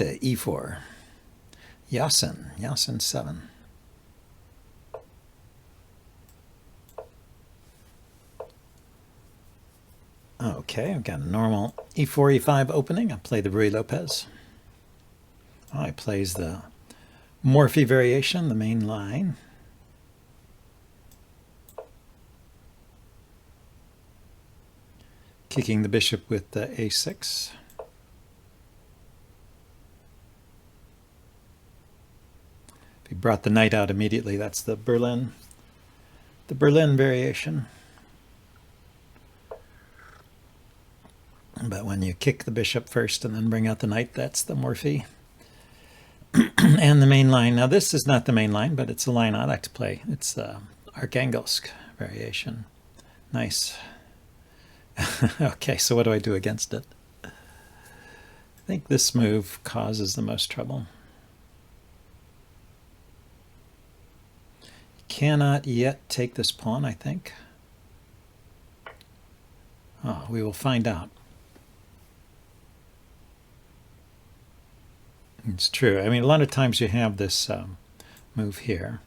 to e4. Yasin 7. Okay, I've got a normal e4, e5 opening. I play the Ruy Lopez. Oh, he plays the Morphy variation, the main line. Kicking the bishop with the a6. If he brought the knight out immediately, that's the Berlin variation. But when you kick the bishop first and then bring out the knight, that's the Morphy. And the main line. Now this is not the main line, but it's a line I like to play. It's the Arkhangelsk variation. Nice. Okay, so what do I do against it? I think this move causes the most trouble. Cannot yet take this pawn, I think. Oh, we will find out. It's true. I mean, a lot of times you have this move here.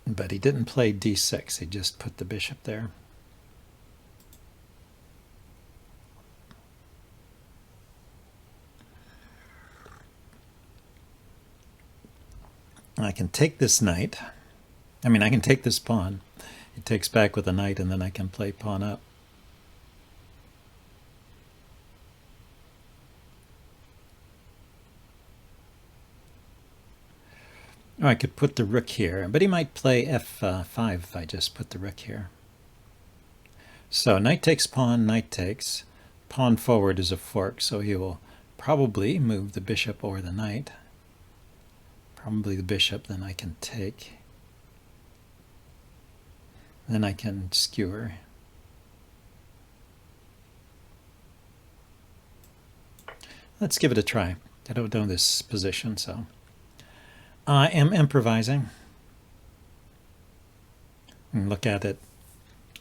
But he didn't play d6. He just put the bishop there. I can take this knight. I mean, I can take this pawn. He takes back with a knight, and then I can play pawn up. Or I could put the rook here, but he might play f5 if I just put the rook here. So knight takes pawn, knight takes. Pawn forward is a fork, so he will probably move the bishop or the knight. Probably the bishop, then I can take. Then I can skewer. Let's give it a try. I don't know this position, so I am improvising. And look at it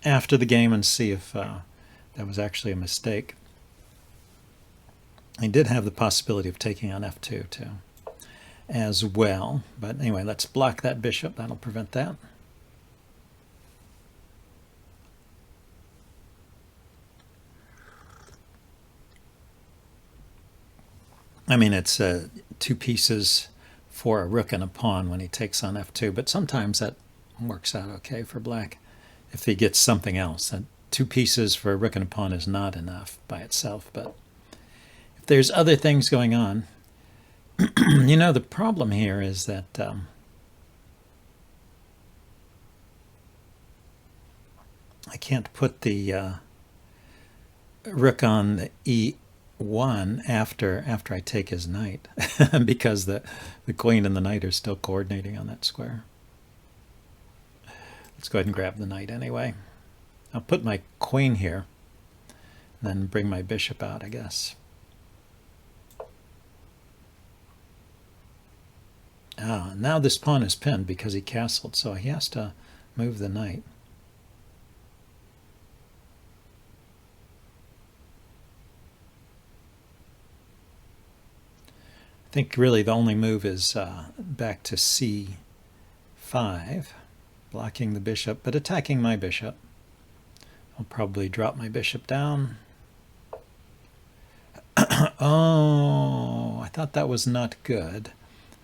after the game and see if that was actually a mistake. I did have the possibility of taking on f2 too, as well. But anyway, let's block that bishop. That'll prevent that. I mean, it's 2 pieces for a rook and a pawn when he takes on f2, but sometimes that works out okay for black if he gets something else. And 2 pieces for a rook and a pawn is not enough by itself, but if there's other things going on, you know, the problem here is that I can't put the rook on the e1 after I take his knight because the queen and the knight are still coordinating on that square. Let's go ahead and grab the knight anyway. I'll put my queen here, and then bring my bishop out, I guess. Now this pawn is pinned because he castled, so he has to move the knight. I think really the only move is back to c5, blocking the bishop, but attacking my bishop. I'll probably drop my bishop down. Oh, I thought that was not good.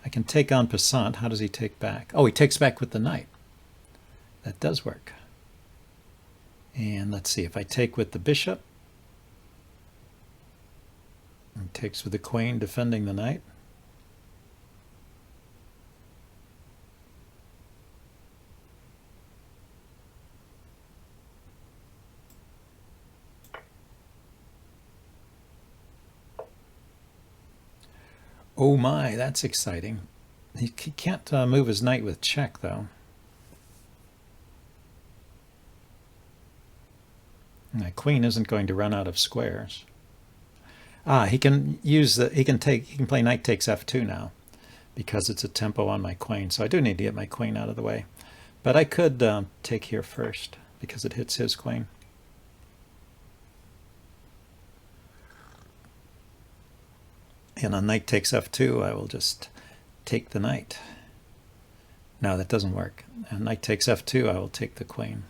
I can take on passant. How does he take back? Oh, he takes back with the knight. That does work. And let's see, if I take with the bishop, he takes with the queen, defending the knight. Oh my, that's exciting. He can't move his knight with check, though. My queen isn't going to run out of squares. He can use he can play knight takes f2 now because it's a tempo on my queen. So I do need to get my queen out of the way. But I could take here first because it hits his queen. And on knight takes f2, I will just take the knight. No, that doesn't work. And knight takes f2, I will take the queen.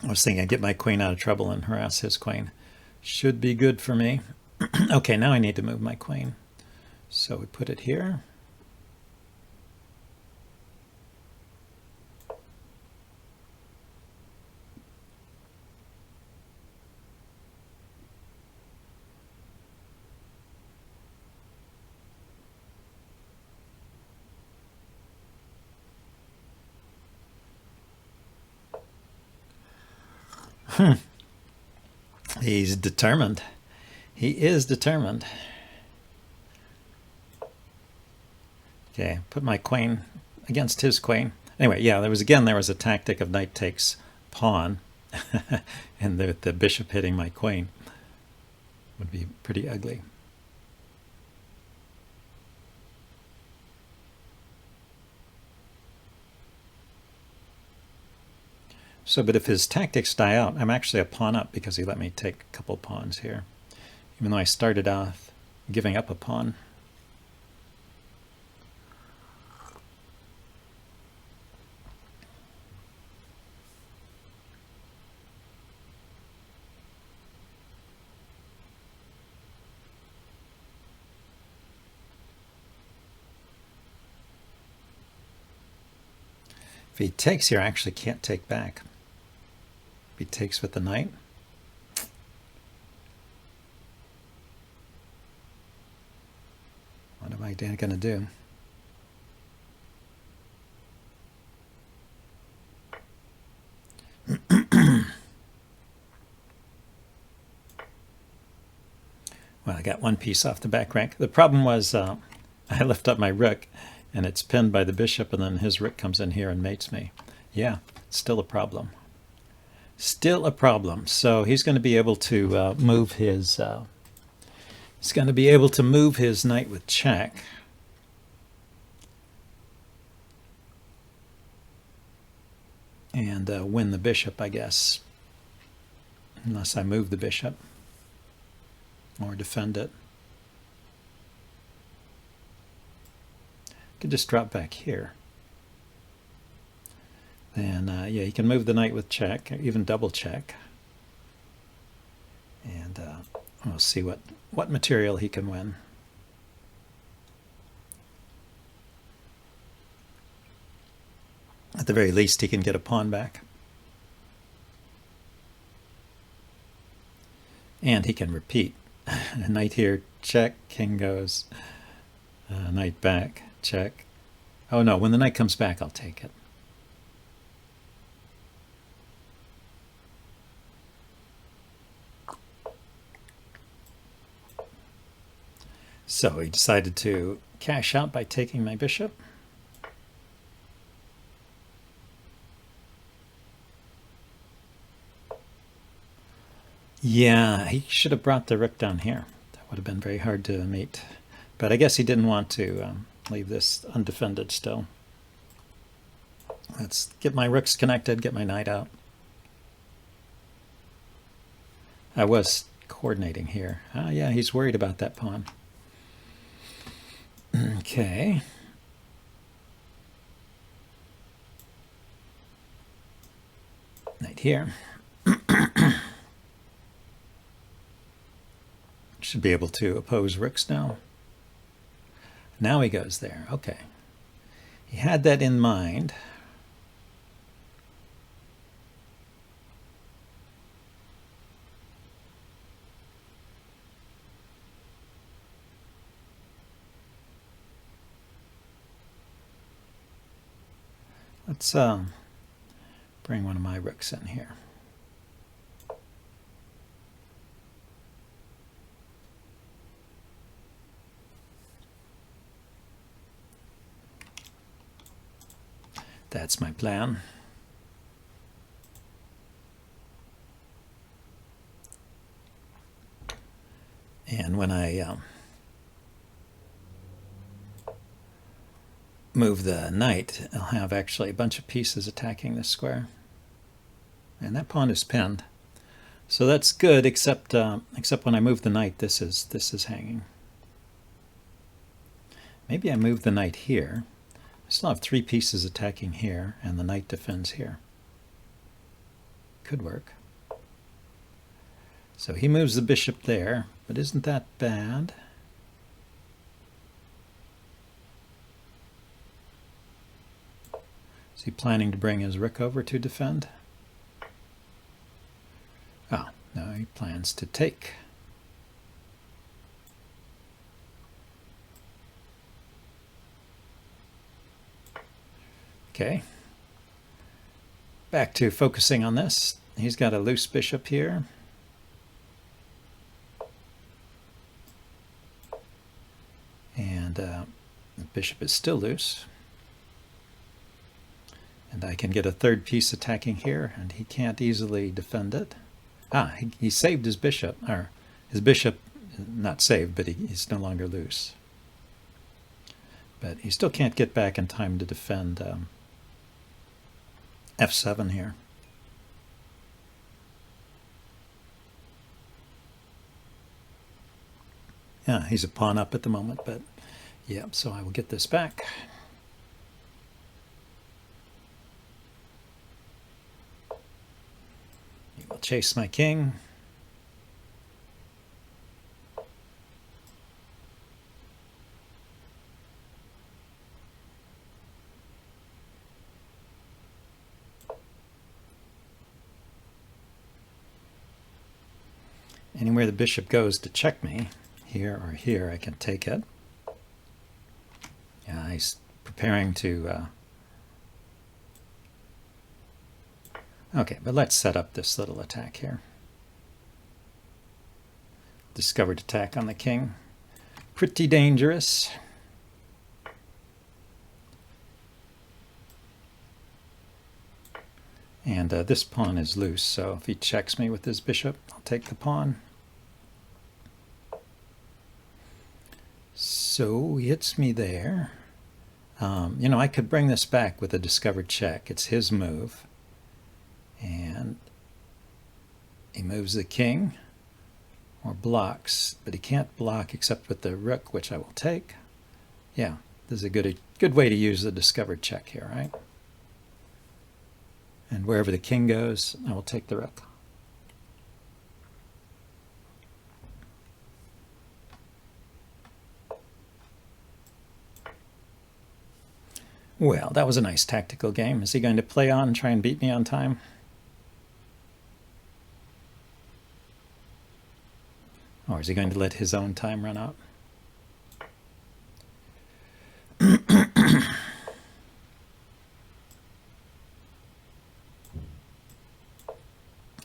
I was thinking I'd get my queen out of trouble and harass his queen. Should be good for me. Okay, now I need to move my queen. So we put it here. He's determined. He is determined. Okay, put my queen against his queen. Anyway, yeah, there was a tactic of knight takes pawn, and the bishop hitting my queen would be pretty ugly. So, but if his tactics die out, I'm actually a pawn up because he let me take a couple pawns here, even though I started off giving up a pawn. If he takes here, I actually can't take back. If he takes with the knight. What am I going to do? Well, I got one piece off the back rank. The problem was I lift up my rook, and it's pinned by the bishop, and then his rook comes in here and mates me. Yeah, still a problem. Still a problem. So he's going to be able to move his. He's going to be able to move his knight with check. And win the bishop, I guess. Unless I move the bishop. Or defend it. Could just drop back here. Then, yeah, he can move the knight with check, even double check. And we'll see what material he can win. At the very least, he can get a pawn back. And he can repeat. Knight here, check, king goes, knight back, check. Oh no, when the knight comes back, I'll take it. So he decided to cash out by taking my bishop. Yeah, he should have brought the rook down here. That would have been very hard to mate. But I guess he didn't want to leave this undefended still. Let's get my rooks connected, get my knight out. I was coordinating here. Ah, yeah, he's worried about that pawn. Okay. Knight here. Should be able to oppose rooks now. Now he goes there. Okay. He had that in mind. Let's bring one of my rooks in here. That's my plan. And when I move the knight, I'll have actually a bunch of pieces attacking this square. and that pawn is pinned. So that's good, except when I move the knight, this is hanging. Maybe I move the knight here. I still have 3 pieces attacking here, and the knight defends here. Could work. So he moves the bishop there, but isn't that bad? Is he planning to bring his rook over to defend? Oh, no, he plans to take. Okay. Back to focusing on this. He's got a loose bishop here. And the bishop is still loose. And I can get a 3rd piece attacking here, and he can't easily defend it. Ah, he saved his bishop, or his bishop, not saved, but he's no longer loose. But he still can't get back in time to defend f7 here. Yeah, he's a pawn up at the moment, but yeah, so I will get this back. He will chase my king. Anywhere the bishop goes to check me, here or here, I can take it. Yeah, he's preparing to... Okay, but let's set up this little attack here. Discovered attack on the king. Pretty dangerous. And this pawn is loose, so if he checks me with his bishop, I'll take the pawn. So he hits me there. You know, I could bring this back with a discovered check. It's his move. And he moves the king, or blocks, but he can't block except with the rook, which I will take. Yeah, this is a good way to use the discovered check here, right? And wherever the king goes, I will take the rook. Well, that was a nice tactical game. Is he going to play on and try and beat me on time? Or is he going to let his own time run out?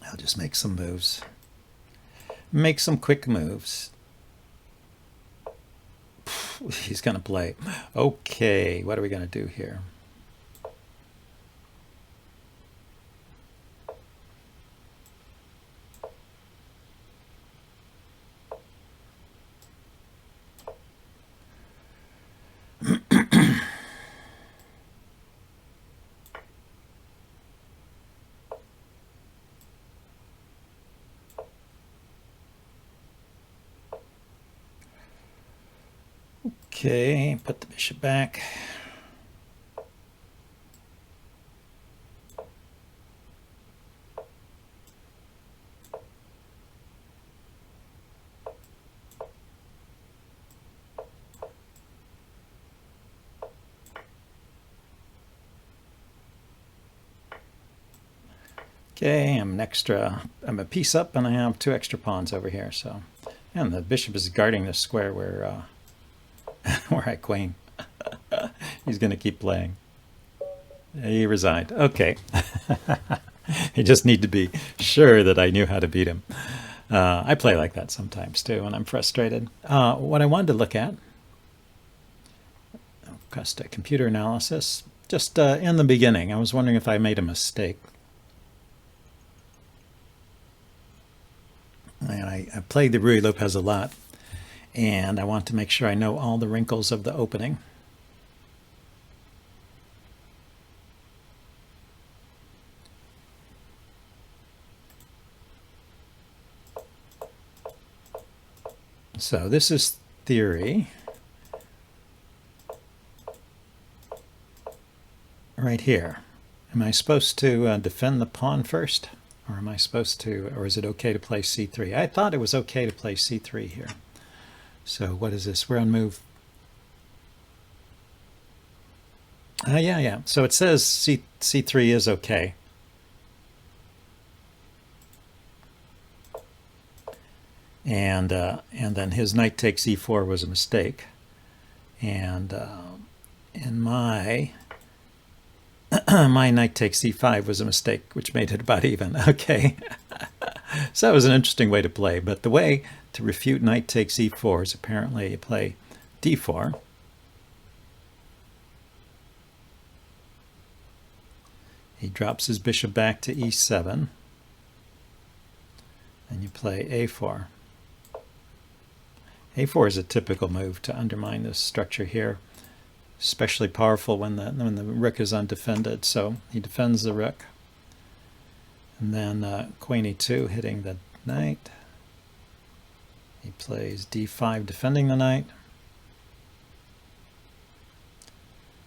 I'll just make some moves. Make some quick moves. He's going to play. Okay, what are we going to do here? Okay, put the bishop back. Okay, I'm a piece up, and I have 2 extra pawns over here. So, and the bishop is guarding the square where where I queen. He's going to keep playing. He resigned. Okay. You just need to be sure that I knew how to beat him. I play like that sometimes too when I'm frustrated. What I wanted to look at, just a computer analysis, just in the beginning, I was wondering if I made a mistake. And I played the Ruy Lopez a lot, and I want to make sure I know all the wrinkles of the opening. So this is theory right here. Am I supposed to defend the pawn first? Or am I supposed to, or is it okay to play c3? I thought it was okay to play c3 here. So what is this? We're on move. Yeah. So it says c3 is okay. And then his knight takes e4 was a mistake. And in my my knight takes e5 was a mistake, which made it about even. Okay. So that was an interesting way to play. But the way to refute knight takes e4 is apparently you play d4. He drops his bishop back to e7. And you play a4. a4 is a typical move to undermine this structure here. Especially powerful when the rook is undefended. So he defends the rook. And then queen e2 hitting the knight. He plays d5 defending the knight.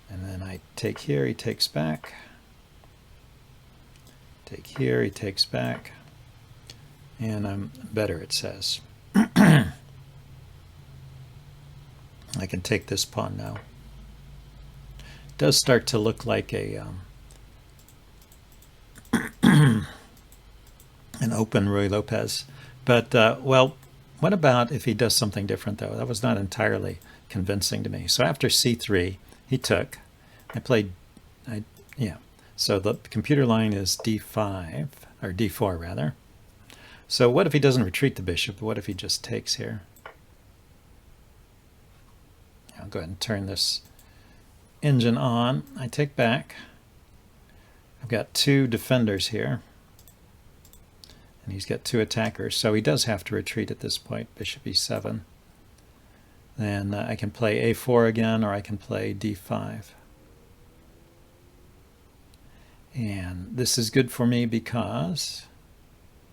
And then I take here, he takes back. Take here, he takes back. And I'm better, it says. I can take this pawn now. It does start to look like a an open Ruy Lopez. But, well, what about if he does something different, though? That was not entirely convincing to me. So after c3, he took. I played, yeah. So the computer line is d5, or d4, rather. So what if he doesn't retreat the bishop? What if he just takes here? I'll go ahead and turn this engine on. I take back. I've got two defenders here. And he's got two attackers. So he does have to retreat at this point, bishop e7. Then I can play a4 again, or I can play d5. And this is good for me because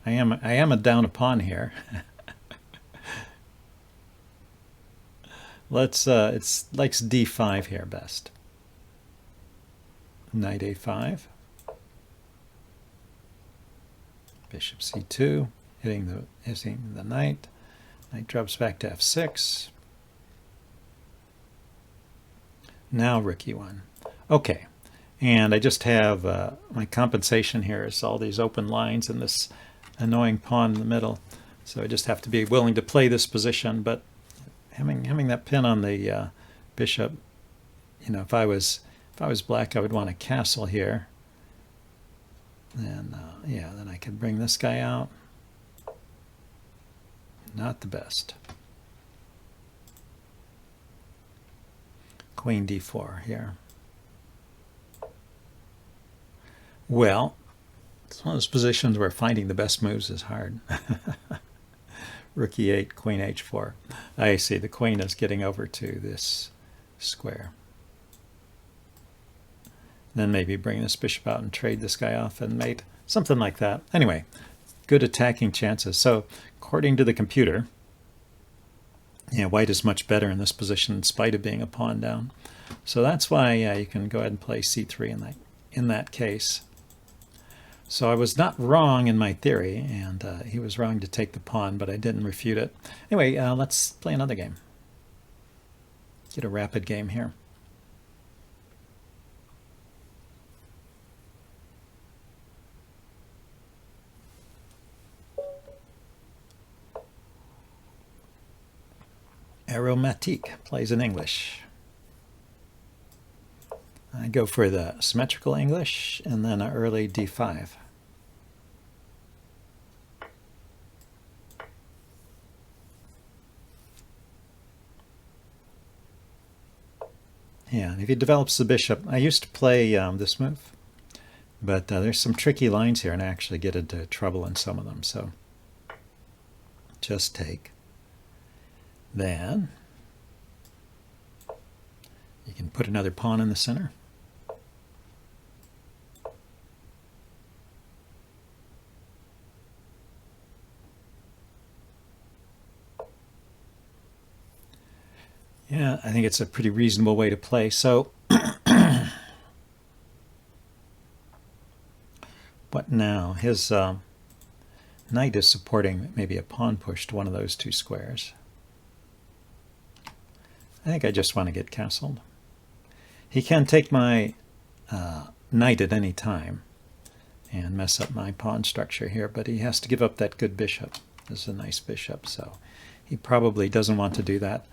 I am a down a pawn here. It likes d5 here best. Knight a5. Bishop c2, hitting the knight. Knight drops back to f6. Now rook e1. Okay, and I just have my compensation here is all these open lines and this annoying pawn in the middle. So I just have to be willing to play this position, but having that pin on the bishop, you know, if I was black, I would want a castle here. And yeah, then I could bring this guy out. Not the best. Queen d4 here. Well, it's one of those positions where finding the best moves is hard. Rook e8, queen h4. I see, the queen is getting over to this square. Then maybe bring this bishop out and trade this guy off and mate. Something like that. Anyway, good attacking chances. So according to the computer, yeah, white is much better in this position in spite of being a pawn down. So that's why you can go ahead and play c3 in that case. So I was not wrong in my theory, and he was wrong to take the pawn, but I didn't refute it. Anyway, let's play another game. Get a rapid game here. Aromatique plays in English. I go for the symmetrical English and then an early d5. Yeah, and if he develops the bishop, I used to play this move, but there's some tricky lines here and I actually get into trouble in some of them, so just take. Then you can put another pawn in the center. Yeah, I think it's a pretty reasonable way to play. So what now? His knight is supporting maybe a pawn push to one of those two squares. I think I just want to get castled. He can take my knight at any time and mess up my pawn structure here, but he has to give up that good bishop. This is a nice bishop, so he probably doesn't want to do that.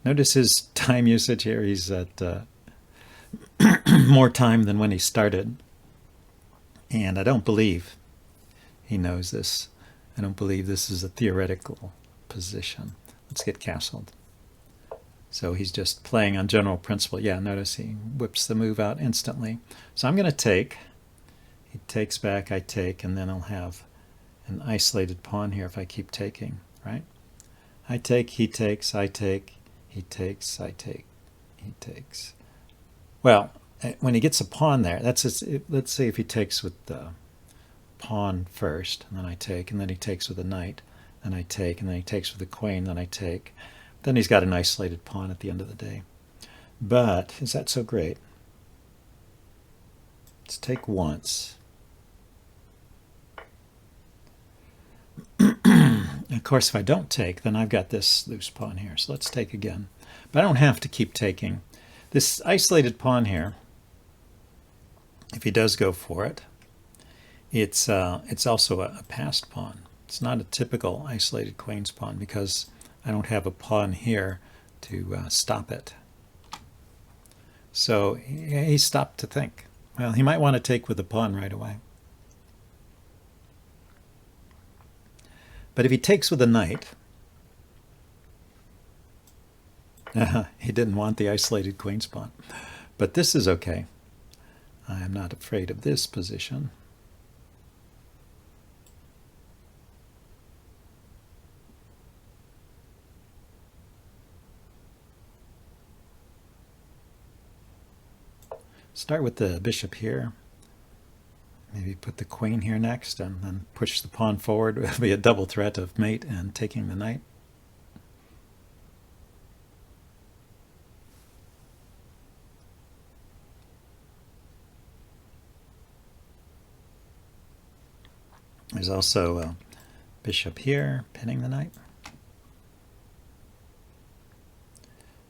Notice his time usage here. He's at more time than when he started. And I don't believe he knows this. I don't believe this is a theoretical position. Let's get castled. So he's just playing on general principle. Yeah, notice he whips the move out instantly. So I'm going to take. He takes back, I take, and then I'll have an isolated pawn here if I keep taking, right? I take, he takes, I take, he takes, I take, he takes. Well, when he gets a pawn there, that's just, let's say if he takes with the pawn first, and then I take, and then he takes with a knight, then I take, and then he takes with the queen, then I take. Then he's got an isolated pawn at the end of the day. But is that so great? Let's take once. Of course, if I don't take, then I've got this loose pawn here. So let's take again. But I don't have to keep taking. This isolated pawn here, if he does go for it, it's also a passed pawn. It's not a typical isolated queen's pawn because I don't have a pawn here to stop it. So he stopped to think. Well, he might want to take with the pawn right away. But if he takes with a knight, he didn't want the isolated queen's pawn. But this is okay. I am not afraid of this position. Start with the bishop here. Maybe put the queen here next and then push the pawn forward. It will be a double threat of mate and taking the knight. There's also a bishop here, pinning the knight.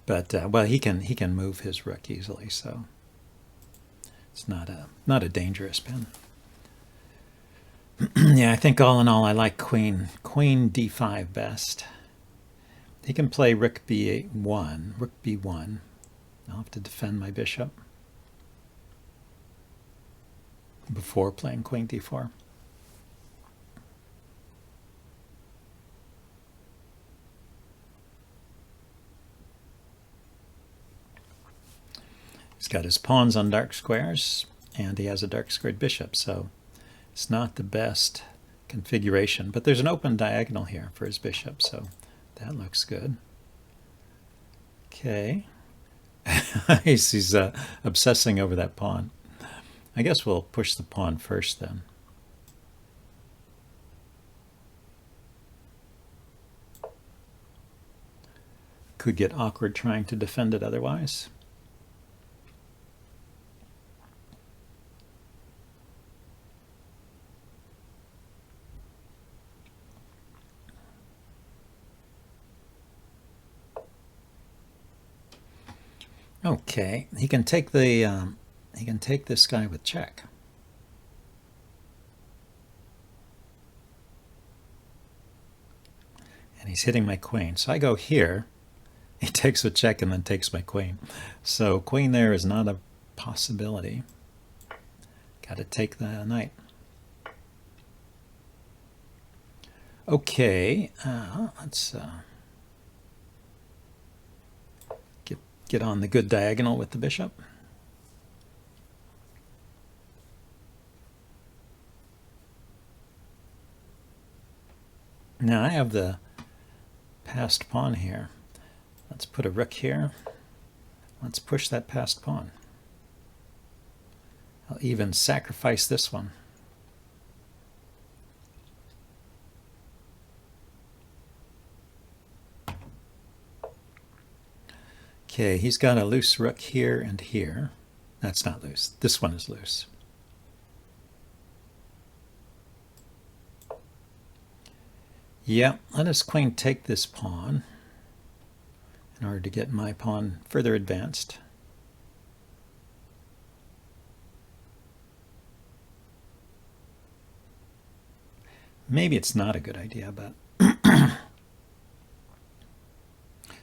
But well, he can move his rook easily, so it's not a dangerous pin. Yeah, I think all in all, I like queen d5 best. He can play rook b1, rook b1. I'll have to defend my bishop before playing queen d4. He's got his pawns on dark squares, and he has a dark squared bishop, so it's not the best configuration. But there's an open diagonal here for his bishop, so that looks good. Okay. He's obsessing over that pawn. I guess we'll push the pawn first then. Could get awkward trying to defend it otherwise. Okay, he can take this guy with check. And he's hitting my queen. So I go here. He takes with check and then takes my queen. So queen there is not a possibility. Got to take the knight. Okay, let's get on the good diagonal with the bishop. Now I have the passed pawn here. Let's put a rook here. Let's push that passed pawn. I'll even sacrifice this one. Okay, he's got a loose rook here and here. That's not loose. This one is loose. Yeah, let his queen take this pawn in order to get my pawn further advanced. Maybe it's not a good idea, but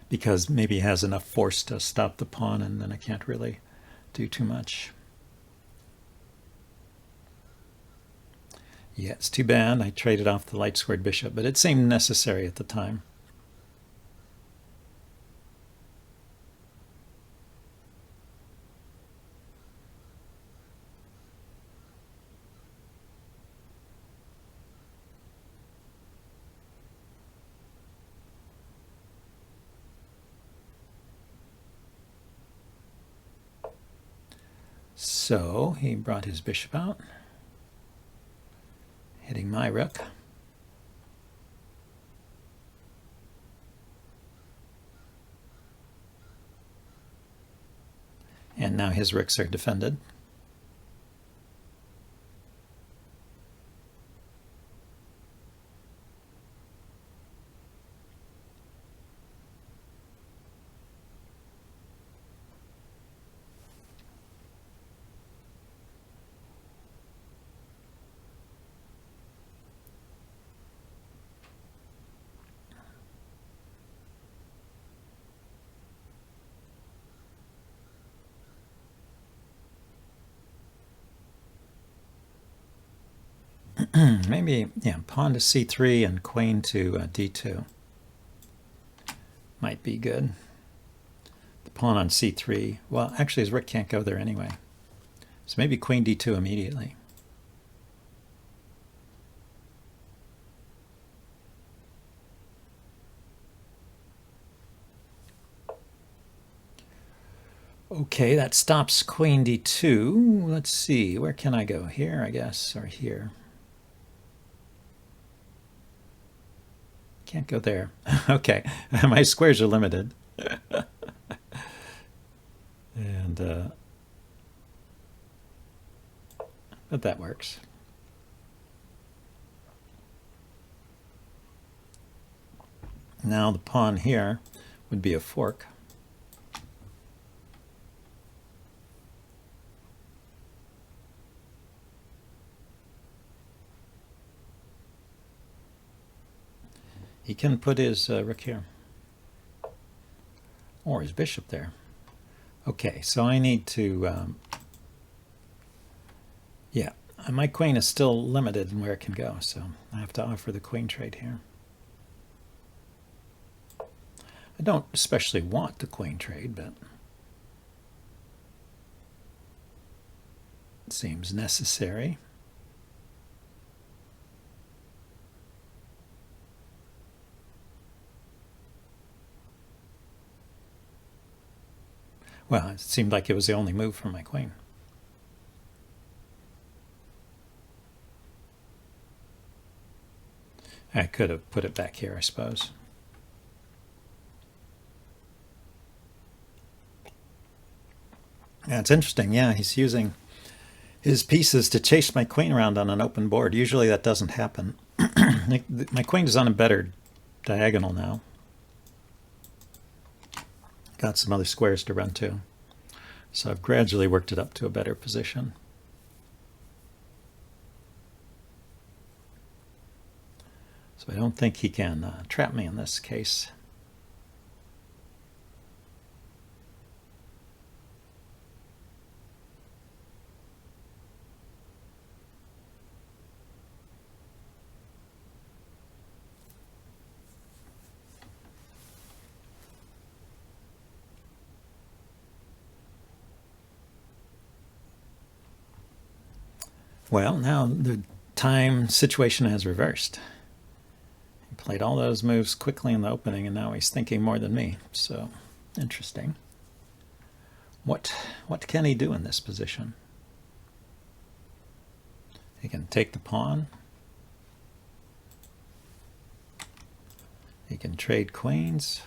because maybe he has enough force to stop the pawn and then I can't really do too much. Yeah, it's too bad. I traded off the light squared bishop, but it seemed necessary at the time. So he brought his bishop out, hitting my rook. And now his rooks are defended. Maybe, yeah, pawn to c3 and queen to d2 might be good. The pawn on c3, well, actually his rook can't go there anyway. So maybe queen d2 immediately. Okay, that stops queen d2. Let's see, where can I go? Here, I guess, or here. Can't go there. Okay, my squares are limited. And but that works. Now the pawn here would be a fork. He can put his rook here. Or his bishop there. Okay, so I need to... yeah, my queen is still limited in where it can go, so I have to offer the queen trade here. I don't especially want the queen trade, but it seems necessary. Well, it seemed like it was the only move for my queen. I could have put it back here, I suppose. Yeah, it's interesting. Yeah, he's using his pieces to chase my queen around on an open board. Usually that doesn't happen. My queen is on a better diagonal now. Got some other squares to run to. So I've gradually worked it up to a better position. So I don't think he can trap me in this case. Well, now the time situation has reversed. He played all those moves quickly in the opening, and now he's thinking more than me. So, interesting. What can he do in this position? He can take the pawn. He can trade queens.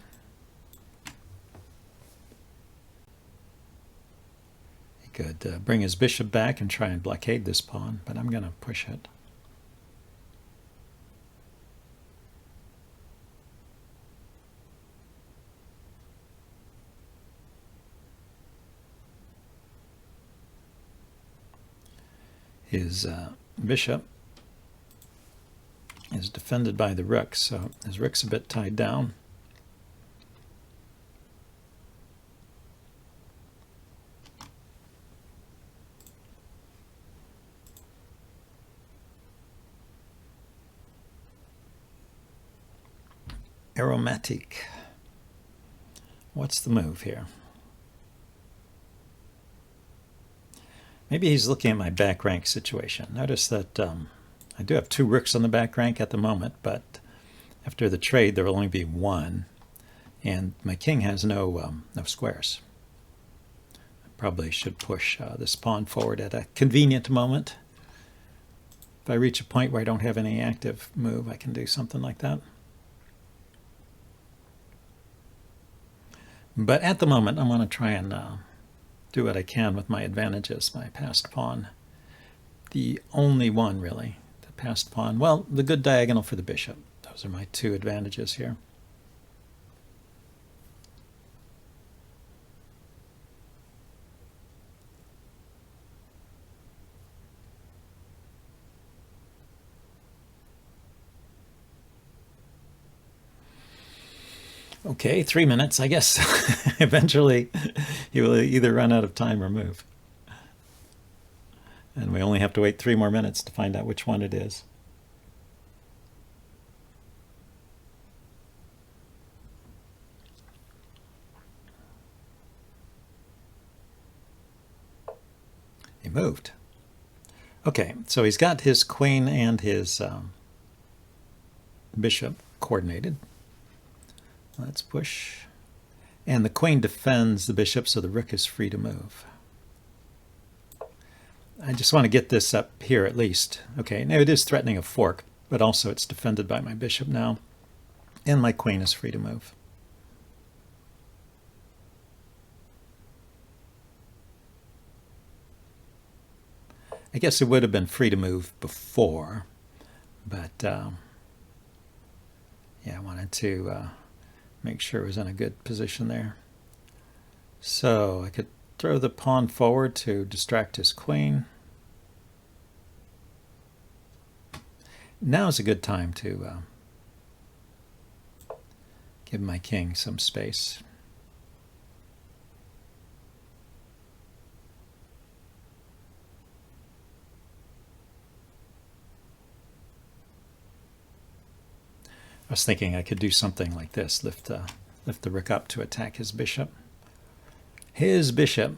Could bring his bishop back and try and blockade this pawn, but I'm going to push it. His bishop is defended by the rook, so his rook's a bit tied down. Aromatic. What's the move here? Maybe he's looking at my back rank situation. Notice that I do have 2 rooks on the back rank at the moment, but after the trade there will only be 1, and my king has no squares. I probably should push this pawn forward at a convenient moment. If I reach a point where I don't have any active move, I can do something like that. But at the moment, I'm going to try and do what I can with my advantages, my passed pawn. The only one, really, the passed pawn. Well, the good diagonal for the bishop. Those are my 2 advantages here. Okay, 3 minutes, I guess. Eventually, he will either run out of time or move. And we only have to wait 3 more minutes to find out which one it is. He moved. Okay, so he's got his queen and his bishop coordinated. Let's push. And the queen defends the bishop, so the rook is free to move. I just want to get this up here at least. Okay, now it is threatening a fork, but also it's defended by my bishop now. And my queen is free to move. I guess it would have been free to move before, but yeah, I wanted to make sure it was in a good position there. So I could throw the pawn forward to distract his queen. Now is a good time to give my king some space. I was thinking I could do something like this, lift the rook up to attack his bishop. His bishop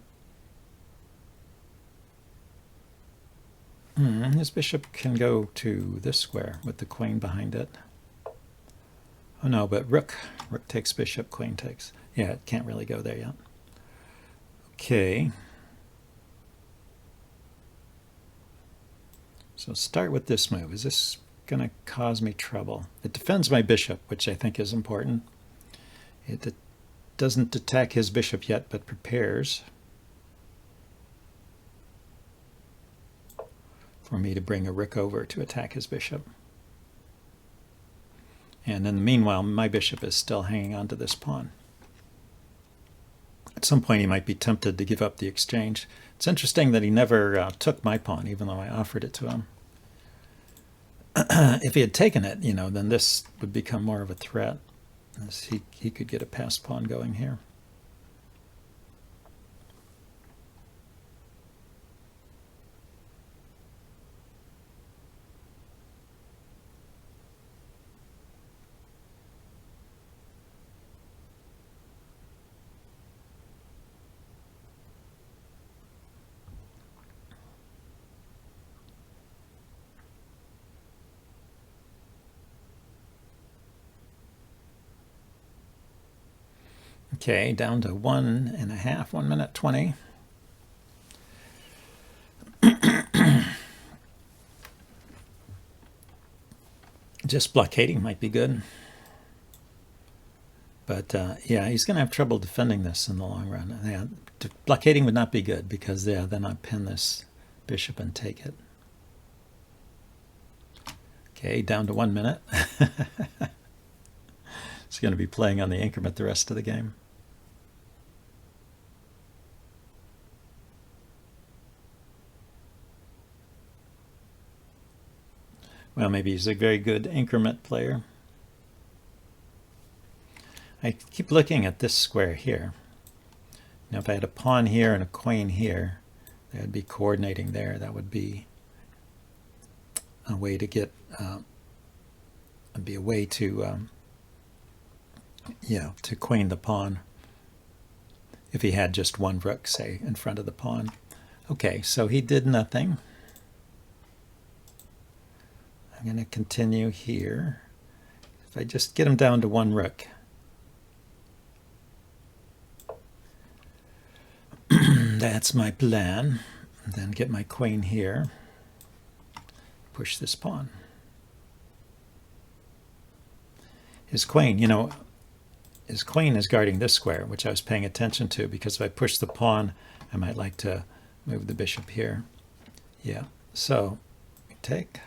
can go to this square with the queen behind it. Oh no, but rook takes bishop, queen takes. Yeah, it can't really go there yet. Okay. So start with this move. Is this going to cause me trouble? It defends my bishop, which I think is important. It doesn't attack his bishop yet, but prepares for me to bring a rook over to attack his bishop. And in the meanwhile, my bishop is still hanging on to this pawn. At some point, he might be tempted to give up the exchange. It's interesting that he never took my pawn, even though I offered it to him. If he had taken it, then this would become more of a threat, as he could get a passed pawn going here. Okay, down to 1.5, 1 minute 20. Just blockading might be good. But yeah, he's going to have trouble defending this in the long run. Yeah, blockading would not be good because then I pin this bishop and take it. Okay, down to 1 minute. He's going to be playing on the increment the rest of the game. Well, maybe he's a very good increment player. I keep looking at this square here. Now, if I had a pawn here and a queen here, that would be coordinating there. That would be a way to get, to queen the pawn. If he had just one rook, say, in front of the pawn. Okay, so he did nothing. I'm going to continue here. If I just get him down to one rook. That's my plan. Then get my queen here. Push this pawn. His queen, his queen is guarding this square, which I was paying attention to, because if I push the pawn, I might like to move the bishop here. Yeah, so take.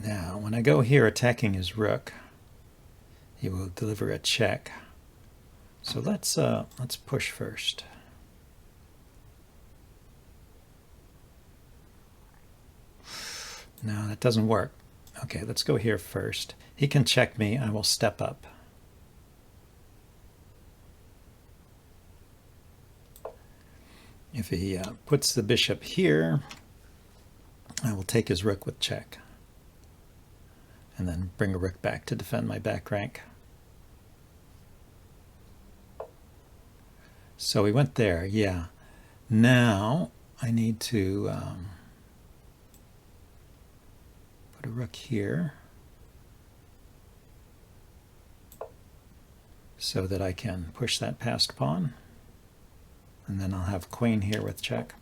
Now, when I go here attacking his rook, he will deliver a check. So let's push first. No, that doesn't work. Okay, let's go here first. He can check me. I will step up. If he puts the bishop here, I will take his rook with check. And then bring a rook back to defend my back rank. So we went there, yeah. Now I need to put a rook here so that I can push that passed pawn. And then I'll have queen here with check.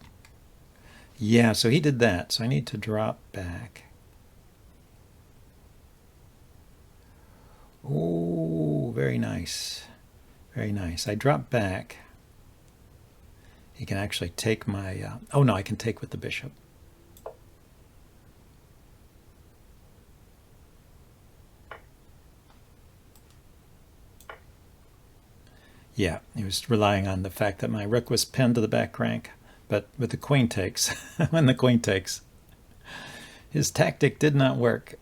Yeah, so he did that. So I need to drop back. Oh, very nice. Very nice. I drop back. He can actually take my... oh, no, I can take with the bishop. Yeah, he was relying on the fact that my rook was pinned to the back rank. But with the queen takes, when the queen takes, his tactic did not work.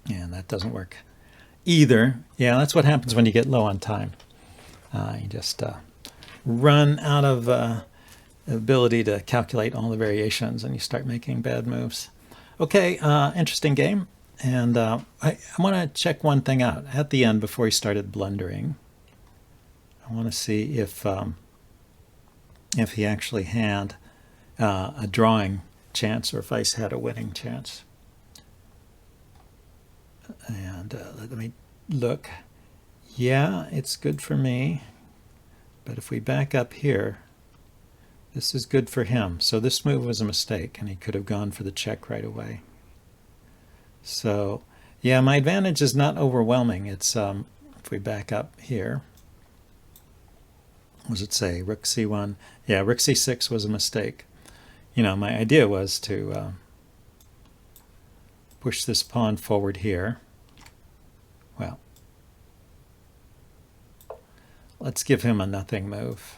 And that doesn't work either. Yeah, that's what happens when you get low on time. You just run out of ability to calculate all the variations and you start making bad moves. Okay, interesting game. And I want to check one thing out at the end before he started blundering. I want to see if he actually had a drawing chance or if Ice had a winning chance. And let me look. Yeah, it's good for me. But if we back up here, this is good for him. So this move was a mistake, and he could have gone for the check right away. So, yeah, my advantage is not overwhelming. It's if we back up here. What does it say? Rook c1. Yeah, rook c6 was a mistake. My idea was to push this pawn forward here. Well, let's give him a nothing move.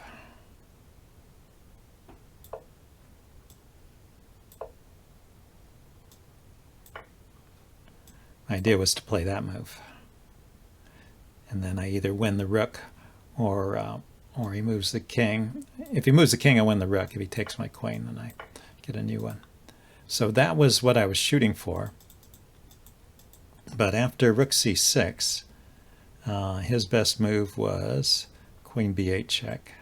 My idea was to play that move. And then I either win the rook or he moves the king. If he moves the king, I win the rook. If he takes my queen, then I get a new one. So that was what I was shooting for. But after rook c6, his best move was queen b8 check.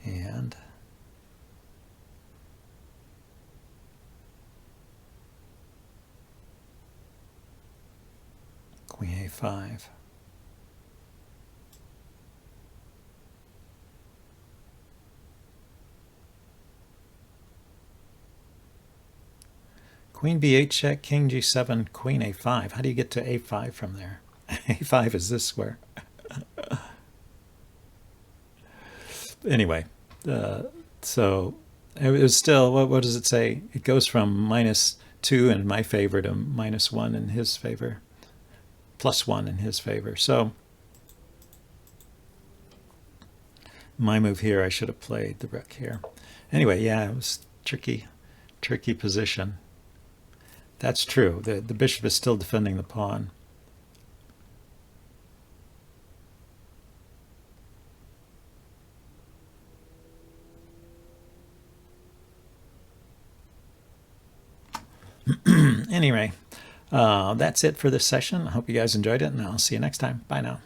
And queen a5. Queen b8 check, king g7, queen a5. How do you get to a5 from there? a5 is this square. Anyway, so it was still, what does it say? It goes from -2 in my favor to -1 in his favor, +1 in his favor. So my move here, I should have played the rook here. Anyway, yeah, it was tricky position. That's true. The bishop is still defending the pawn. Anyway, that's it for this session. I hope you guys enjoyed it, and I'll see you next time. Bye now.